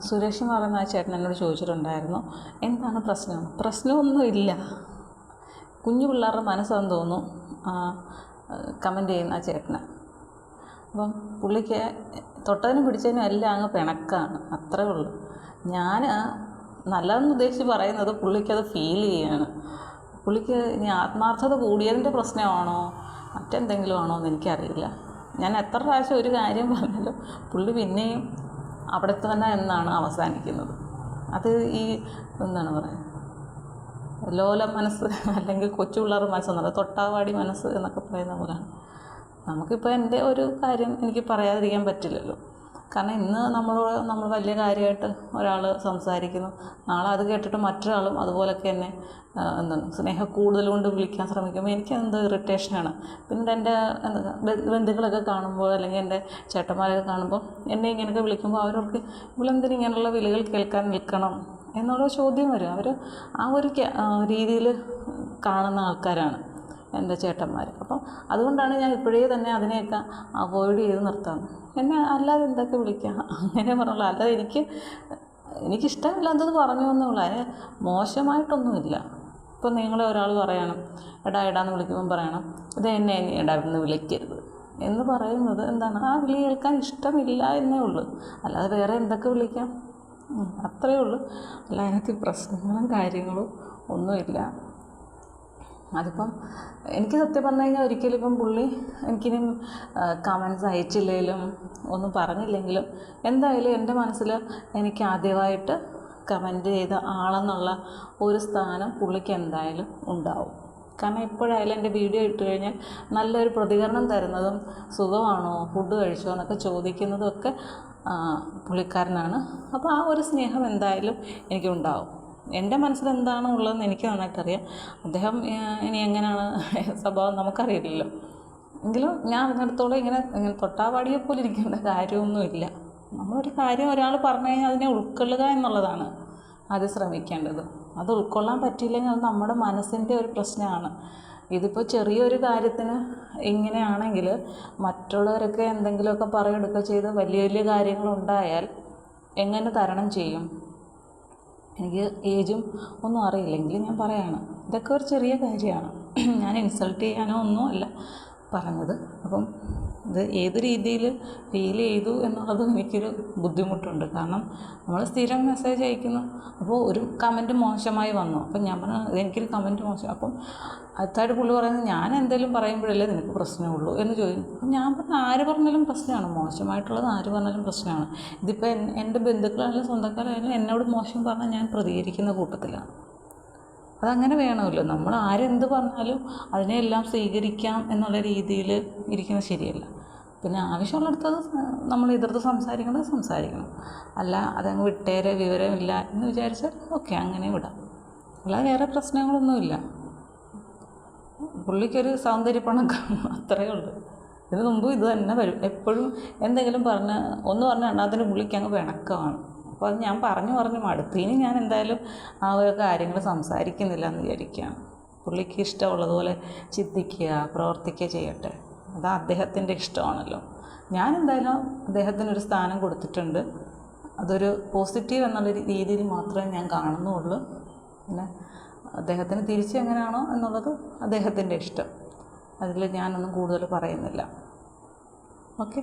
സുരേഷ് എന്ന് പറയുന്ന ആ ചേട്ടൻ എന്നോട് ചോദിച്ചിട്ടുണ്ടായിരുന്നു, എന്താണ് പ്രശ്നം? പ്രശ്നമൊന്നുമില്ല. കുഞ്ഞു പിള്ളേരുടെ മനസ്സെന്ന് തോന്നുന്നു കമൻറ്റ് ചെയ്യുന്ന ആ ചേട്ടന്. അപ്പം പുള്ളിക്ക് തൊട്ടതിനും പിടിച്ചതിനും എല്ലാം അങ്ങ് പിണക്കാണ്, അത്രേ ഉള്ളൂ. ഞാൻ നല്ലതെന്ന് ഉദ്ദേശിച്ച് പറയുന്നത് പുള്ളിക്കത് ഫീൽ ചെയ്യാണ്. പുള്ളിക്ക് ഇനി ആത്മാർത്ഥത കൂടിയതിൻ്റെ പ്രശ്നമാണോ മറ്റെന്തെങ്കിലും ആണോ എന്ന് എനിക്കറിയില്ല. ഞാൻ എത്ര പ്രാവശ്യം ഒരു കാര്യം പറഞ്ഞാലും പുള്ളി പിന്നെയും അവിടെ തന്നെ എന്നാണ് അവസാനിക്കുന്നത്. അത് ഈ എന്താണ് പറയുക, ലോല മനസ്സ് അല്ലെങ്കിൽ കൊച്ചു പിള്ളേർ മനസ്സെന്നല്ല, തൊട്ടാവാടി മനസ്സ് എന്നൊക്കെ പറയുന്ന പോലെയാണ്. നമുക്കിപ്പോൾ എൻ്റെ ഒരു കാര്യം എനിക്ക് പറയാതിരിക്കാൻ പറ്റില്ലല്ലോ. കാരണം ഇന്ന് നമ്മൾ വലിയ കാര്യമായിട്ട് ഒരാൾ സംസാരിക്കുന്നു, നാളെ അത് കേട്ടിട്ട് മറ്റൊരാളും അതുപോലൊക്കെ എന്നെ എന്താണ് സ്നേഹക്കൂടുതൽ കൊണ്ട് വിളിക്കാൻ ശ്രമിക്കുമ്പോൾ എനിക്കെന്തോ ഇറിറ്റേഷനാണ്. പിന്നീട് എൻ്റെ എന്താ ബന്ധുക്കളൊക്കെ കാണുമ്പോൾ അല്ലെങ്കിൽ എൻ്റെ ചേട്ടന്മാരൊക്കെ കാണുമ്പോൾ എന്നെ ഇങ്ങനെയൊക്കെ വിളിക്കുമ്പോൾ അവർക്ക് ഇവളെന്തിനും ഇങ്ങനെയുള്ള വിളികൾ കേൾക്കാൻ നിൽക്കണം എന്നുള്ള ചോദ്യം വരും. അവർ ആ ഒരു രീതിയിൽ കാണുന്ന ആൾക്കാരാണ് എൻ്റെ ചേട്ടന്മാർ. അപ്പം അതുകൊണ്ടാണ് ഞാൻ ഇപ്പോഴേ തന്നെ അതിനെയൊക്കെ അവോയ്ഡ് ചെയ്ത് നിർത്താം. എന്നെ അല്ലാതെ എന്തൊക്കെ വിളിക്കാം അങ്ങനെ പറഞ്ഞുള്ളൂ. അല്ലാതെ എനിക്കിഷ്ടമില്ലാത്തത് പറഞ്ഞു എന്നുള്ളൂ, അതിന് മോശമായിട്ടൊന്നുമില്ല. ഇപ്പം നിങ്ങളെ ഒരാൾ പറയണം എടാന്ന് വിളിക്കുമ്പം പറയണം ഇത് എന്നെ എടാ എന്ന് വിളിക്കരുത് എന്ന് പറയുന്നത് എന്താണ്, ആ വിളി കേൾക്കാൻ ഇഷ്ടമില്ല എന്നേ ഉള്ളൂ. അല്ലാതെ വേറെ എന്തൊക്കെ വിളിക്കാം, അത്രയേ ഉള്ളൂ. അല്ല അതിനകത്ത് പ്രശ്നങ്ങളും കാര്യങ്ങളും ഒന്നുമില്ല. അതിപ്പം എനിക്ക് സത്യം പറഞ്ഞു കഴിഞ്ഞാൽ ഒരിക്കലും ഇപ്പം പുള്ളി എനിക്കിനി കമൻസ് അയച്ചില്ലെങ്കിലും ഒന്നും പറഞ്ഞില്ലെങ്കിലും എന്തായാലും എൻ്റെ മനസ്സിൽ എനിക്ക് ആദ്യമായിട്ട് കമൻറ്റ് ചെയ്ത ആളെന്നുള്ള ഒരു സ്ഥാനം പുള്ളിക്ക് എന്തായാലും ഉണ്ടാവും. കാരണം എപ്പോഴായാലും എൻ്റെ വീഡിയോ ഇട്ട് കഴിഞ്ഞാൽ നല്ലൊരു പ്രതികരണം തരുന്നതും സുഖമാണോ ഫുഡ് കഴിച്ചോ എന്നൊക്കെ ചോദിക്കുന്നതുമൊക്കെ പുള്ളിക്കാരനാണ്. അപ്പോൾ ആ ഒരു സ്നേഹം എന്തായാലും എനിക്കുണ്ടാവും. എൻ്റെ മനസ്സിലെന്താണ് ഉള്ളതെന്ന് എനിക്ക് നന്നായിട്ടറിയാം. അദ്ദേഹം ഇനി എങ്ങനെയാണ് സ്വഭാവം നമുക്കറിയില്ലല്ലോ. എങ്കിലും ഞാൻ അറിഞ്ഞിടത്തോളം ഇങ്ങനെ തൊട്ടാവാടിയെ പോലെ ഇരിക്കേണ്ട കാര്യമൊന്നുമില്ല. നമ്മളൊരു കാര്യം ഒരാൾ പറഞ്ഞു കഴിഞ്ഞാൽ അതിനെ ഉൾക്കൊള്ളുക എന്നുള്ളതാണ് ആദ്യം ശ്രമിക്കേണ്ടത്. അത് ഉൾക്കൊള്ളാൻ പറ്റിയില്ലെങ്കിൽ അത് നമ്മുടെ മനസ്സിൻ്റെ ഒരു പ്രശ്നമാണ്. ഇതിപ്പോൾ ചെറിയൊരു കാര്യത്തിന് ഇങ്ങനെയാണെങ്കിൽ മറ്റുള്ളവരൊക്കെ എന്തെങ്കിലുമൊക്കെ പറയുകയൊക്കെ ചെയ്ത് വലിയ വലിയ കാര്യങ്ങളുണ്ടായാൽ എങ്ങനെ തരണം ചെയ്യും? എനിക്ക് ഏജും ഒന്നും അറിയില്ലെങ്കിൽ ഞാൻ പറയാണ്, ഇതൊക്കെ ഒരു ചെറിയ കാര്യമാണ്, ഞാൻ ഇൻസൾട്ട് ചെയ്യാനോ ഒന്നും അല്ല പറഞ്ഞത്. അപ്പം ഇത് ഏത് രീതിയിൽ ഫീൽ ചെയ്തു എന്നുള്ളത് എനിക്കൊരു ബുദ്ധിമുട്ടുണ്ട്. കാരണം നമ്മൾ സ്ഥിരം മെസ്സേജ് അയക്കുന്നു, അപ്പോൾ ഒരു കമൻറ്റ് മോശമായി വന്നു, അപ്പം ഞാൻ പറഞ്ഞു എനിക്കൊരു കമൻറ്റ് മോശം. അപ്പം അടുത്തായിട്ട് പുള്ളി പറയുന്നത് ഞാൻ എന്തെങ്കിലും പറയുമ്പോഴല്ലേ നിനക്ക് പ്രശ്നമുള്ളൂ എന്ന് ചോദിക്കും. അപ്പം ഞാൻ പറഞ്ഞു ആര് പറഞ്ഞാലും പ്രശ്നമാണ്, മോശമായിട്ടുള്ളത് ആര് പറഞ്ഞാലും പ്രശ്നമാണ്. ഇതിപ്പോൾ എൻ്റെ ബന്ധുക്കളായാലും സ്വന്തക്കാരായാലും എന്നോട് മോശം പറഞ്ഞാൽ ഞാൻ പ്രതികരിക്കുന്ന കൂട്ടത്തിലാണ്. അതങ്ങനെ വേണമല്ലോ. നമ്മൾ ആരെന്ത് പറഞ്ഞാലും അതിനെല്ലാം സ്വീകരിക്കാം എന്നുള്ള രീതിയിൽ ഇരിക്കുന്നത് ശരിയല്ല. പിന്നെ ആവശ്യമുള്ളിടത്തത് നമ്മൾ എതിർത്ത് സംസാരിക്കണം. അല്ല അതങ്ങ് വിട്ടേരെ വിവരമില്ല എന്ന് വിചാരിച്ചാൽ ഓക്കെ, അങ്ങനെ വിടാം. അല്ലാതെ വേറെ പ്രശ്നങ്ങളൊന്നുമില്ല. പുള്ളിക്കൊരു സൗന്ദര്യപ്പണക്കം അത്രയേ ഉള്ളൂ. ഇതിന് മുമ്പ് ഇത് തന്നെ വരും. എപ്പോഴും എന്തെങ്കിലും ഒന്ന് പറഞ്ഞാൽ അതിന് പുള്ളിക്കങ്ങ് പിണക്കമാണ്. അപ്പോൾ അത് ഞാൻ പറഞ്ഞു മടുത്തു. ഇനി ഞാൻ എന്തായാലും ആ ഒരു കാര്യങ്ങൾ സംസാരിക്കുന്നില്ല എന്ന് വിചാരിക്കുകയാണ്. പുള്ളിക്ക് ഇഷ്ടമുള്ളതുപോലെ ചിന്തിക്കുക പ്രവർത്തിക്കുക ചെയ്യട്ടെ, അത് അദ്ദേഹത്തിൻ്റെ ഇഷ്ടമാണല്ലോ. ഞാൻ എന്തായാലും അദ്ദേഹത്തിനൊരു സ്ഥാനം കൊടുത്തിട്ടുണ്ട്. അതൊരു പോസിറ്റീവ് എന്നുള്ള രീതിയിൽ മാത്രമേ ഞാൻ കാണുന്നുള്ളൂ. പിന്നെ അദ്ദേഹത്തിന് തിരിച്ചെങ്ങനെയാണോ എന്നുള്ളത് അദ്ദേഹത്തിൻ്റെ ഇഷ്ടം. അതിൽ ഞാനൊന്നും കൂടുതൽ പറയുന്നില്ല. ഓക്കെ.